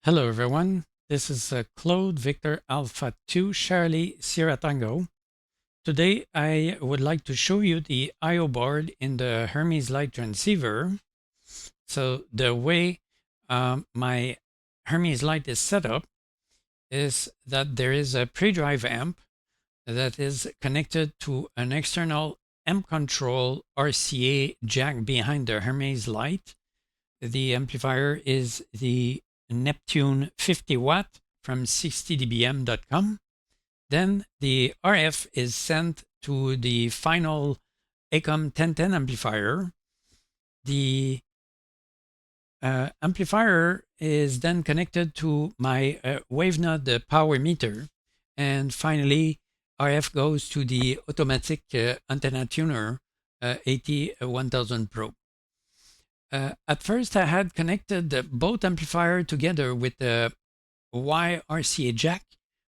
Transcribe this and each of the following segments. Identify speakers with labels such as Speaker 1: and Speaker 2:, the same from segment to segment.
Speaker 1: Hello everyone, this is Claude Victor Alpha 2 Charlie Sierra Tango. Today I would like to show you the I/O board in the Hermes Lite transceiver. So the way my Hermes Lite is set up is that there is a pre-drive amp that is connected to an external amp control RCA jack behind the Hermes Lite. The amplifier is the Neptune 50 watt from 60dBm.com. Then the RF is sent to the final ACOM 1010 amplifier. The amplifier is then connected to my WaveNode power meter. And finally, RF goes to the automatic antenna tuner AT1000 Pro. At first, I had connected both amplifier together with the Y RCA jack,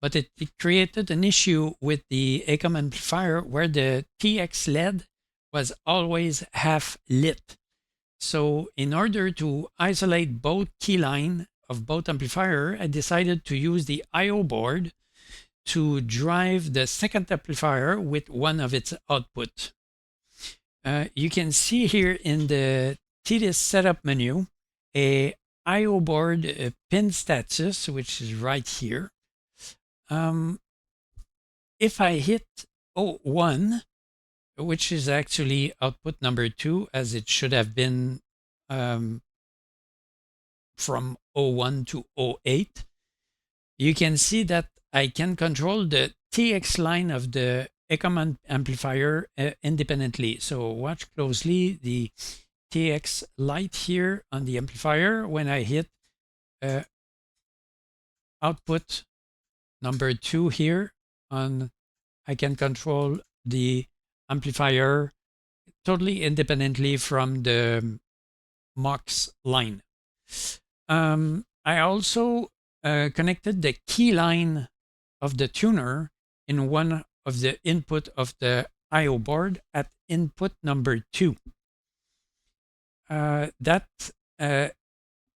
Speaker 1: but it created an issue with the ACOM amplifier where the TX LED was always half lit. So in order to isolate both key line of both amplifier, I decided to use the I/O board to drive the second amplifier with one of its output. You can see here in the TDIS setup menu a I/O board pin status, which is right here. If I hit 01, which is actually output number 2, as it should have been from 01 to 08, you can see that I can control the TX line of the ACOM amplifier independently. So watch closely the TX light here on the amplifier. When I hit output number 2 here, I can control the amplifier totally independently from the MUX line. I also connected the key line of the tuner in one of the input of the I/O board at input number 2. That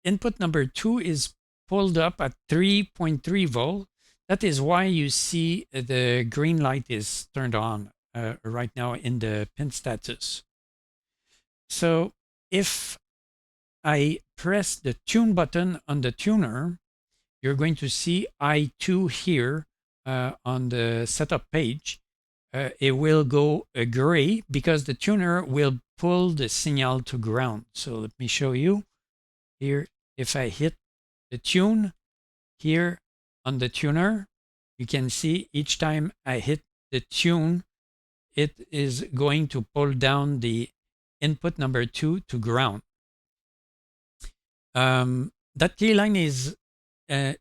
Speaker 1: input number 2 is pulled up at 3.3 volt. That is why you see the green light is turned on right now in the pin status. So if I press the tune button on the tuner, you're going to see I2 here on the setup page. It will go gray because the tuner will pull the signal to ground. So let me show you here. If I hit the tune here on the tuner, you can see each time I hit the tune, it is going to pull down the input number 2 to ground. That key line is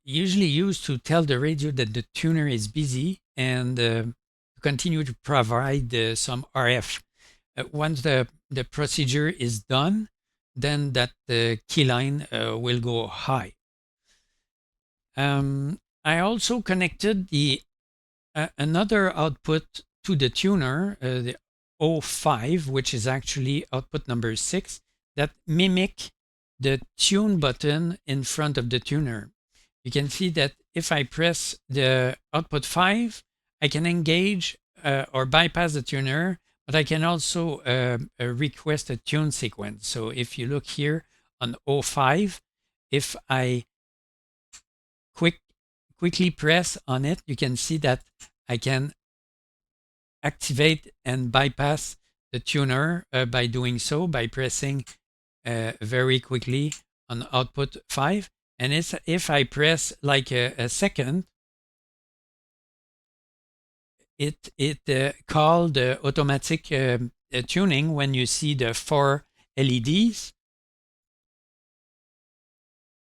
Speaker 1: usually used to tell the radio that the tuner is busy and to continue to provide some RF. Once the procedure is done, then that key line will go high. I also connected the another output to the tuner, the 05, which is actually output number 6, that mimic the tune button in front of the tuner. You can see that if I press the output 5, I can engage or bypass the tuner, but I can also request a tune sequence. So if you look here on 05, if I quickly press on it, you can see that I can activate and bypass the tuner by doing so, by pressing very quickly on output 5. And if I press like a second, it called the automatic tuning when you see the 4 LEDs.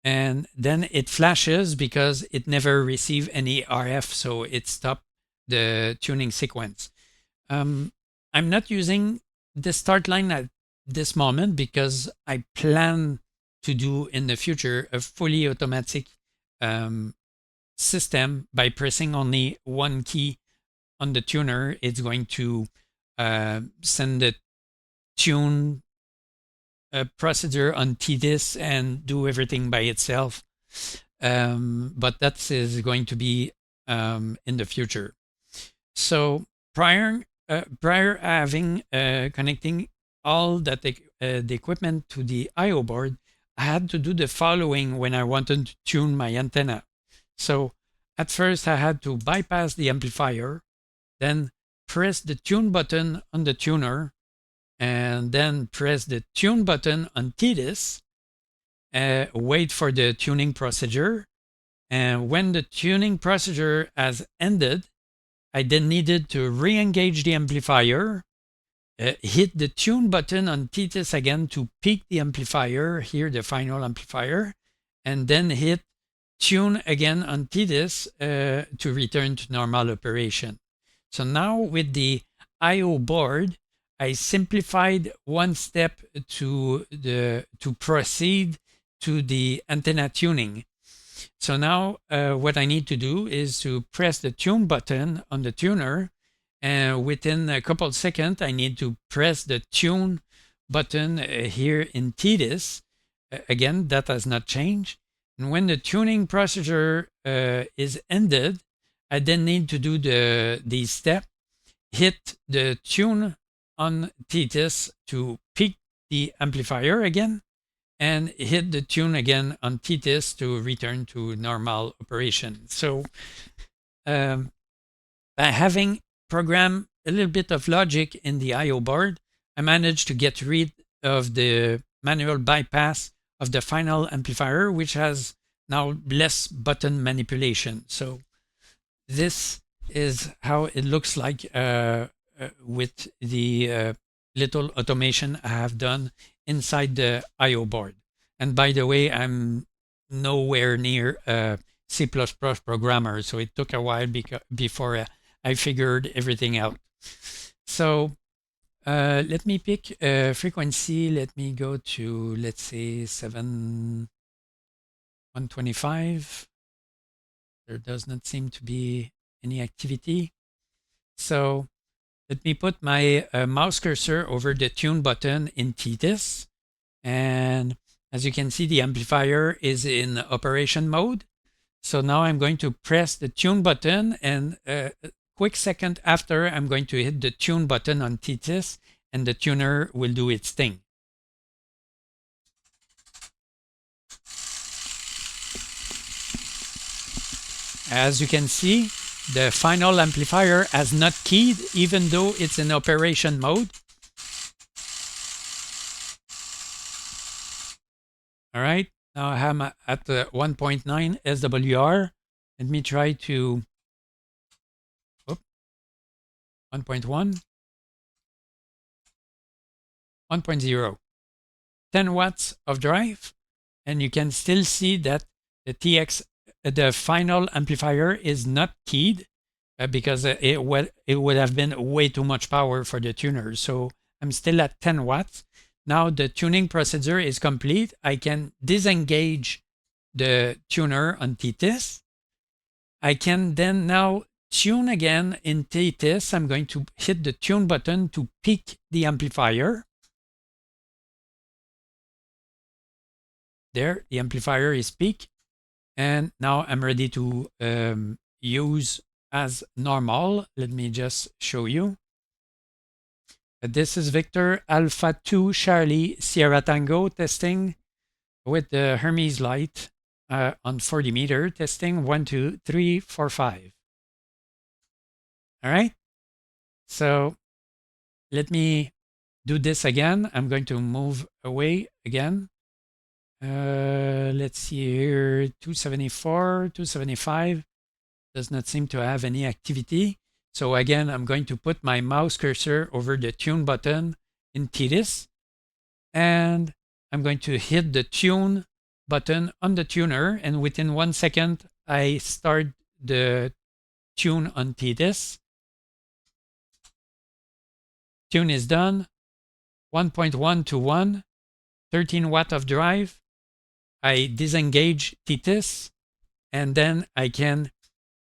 Speaker 1: And then it flashes because it never received any RF, so it stopped the tuning sequence. I'm not using the start line at this moment because I plan to do in the future a fully automatic system. By pressing only one key on the tuner, it's going to send the tune procedure on TDIS and do everything by itself. but that is going to be in the future. So prior having connecting all that the equipment to the I/O board, I had to do the following when I wanted to tune my antenna. So at first I had to bypass the amplifier, then press the tune button on the tuner, and then press the tune button on TDIS, wait for the tuning procedure, and when the tuning procedure has ended, I then needed to re-engage the amplifier, hit the tune button on TTIS again to peak the amplifier, here the final amplifier, and then hit tune again on TTIS to return to normal operation. So now with the I/O board, I simplified one step to proceed to the antenna tuning. So now what I need to do is to press the tune button on the tuner, and within a couple of seconds I need to press the tune button here in TDIS. Again, that has not changed. And when the tuning procedure is ended, I then need to do the step, hit the tune on TTIS to peak the amplifier again, and hit the tune again on TTIS to return to normal operation. So by having programmed a little bit of logic in the I/O board, I managed to get rid of the manual bypass of the final amplifier, which has now less button manipulation. So this is how it looks like with the little automation I have done inside the I/O board. And by the way, I'm nowhere near a C++ programmer, so it took a while before I figured everything out. So let me pick a frequency. Let me go to, let's say, 125. There does not seem to be any activity. So let me put my mouse cursor over the tune button in TTIS. And as you can see, the amplifier is in operation mode. So now I'm going to press the tune button, and a quick second after, I'm going to hit the tune button on TTIS, and the tuner will do its thing. As you can see, the final amplifier has not keyed, even though it's in operation mode. All right, now I'm at 1.9 SWR. Let me try to 1.1, 1.0, 10 watts of drive, and you can still see that the final amplifier is not keyed because it would have been way too much power for the tuner. So I'm still at 10 watts. Now the tuning procedure is complete. I can disengage the tuner on TTIS. I can then now tune again in TTIS. I'm going to hit the tune button to peak the amplifier. There, the amplifier is peaked. And now I'm ready to use as normal. Let me just show you. This is Victor Alpha 2 Charlie Sierra Tango testing with the Hermes Lite on 40 meter, testing 1, 2, 3, 4, 5. All right. So let me do this again. I'm going to move away again. Let's see here, 274, 275 does not seem to have any activity. So again, I'm going to put my mouse cursor over the tune button in TTIS, and I'm going to hit the tune button on the tuner, and within 1 second, I start the tune on TTIS. Tune is done, 1.1 to 1, 13 watt of drive. I disengage TTIS, and then I can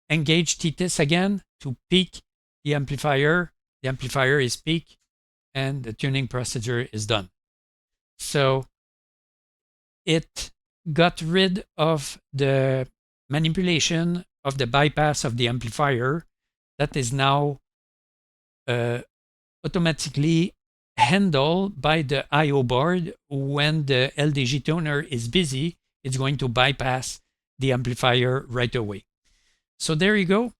Speaker 1: engage TTIS again to peak the amplifier. The amplifier is peaked, and the tuning procedure is done. So it got rid of the manipulation of the bypass of the amplifier that is now automatically handled by the I/O board. When the LDG tuner is busy, it's going to bypass the amplifier right away. So there you go.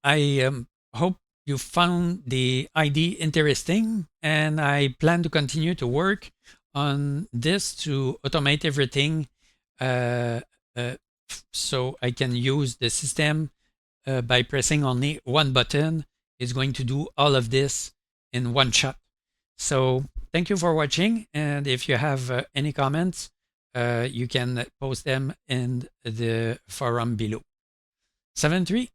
Speaker 1: I hope you found the ID interesting, and I plan to continue to work on this to automate everything so I can use the system by pressing only one button. It's going to do all of this in one shot. So thank you for watching, and if you have any comments, you can post them in the forum below. 7-3.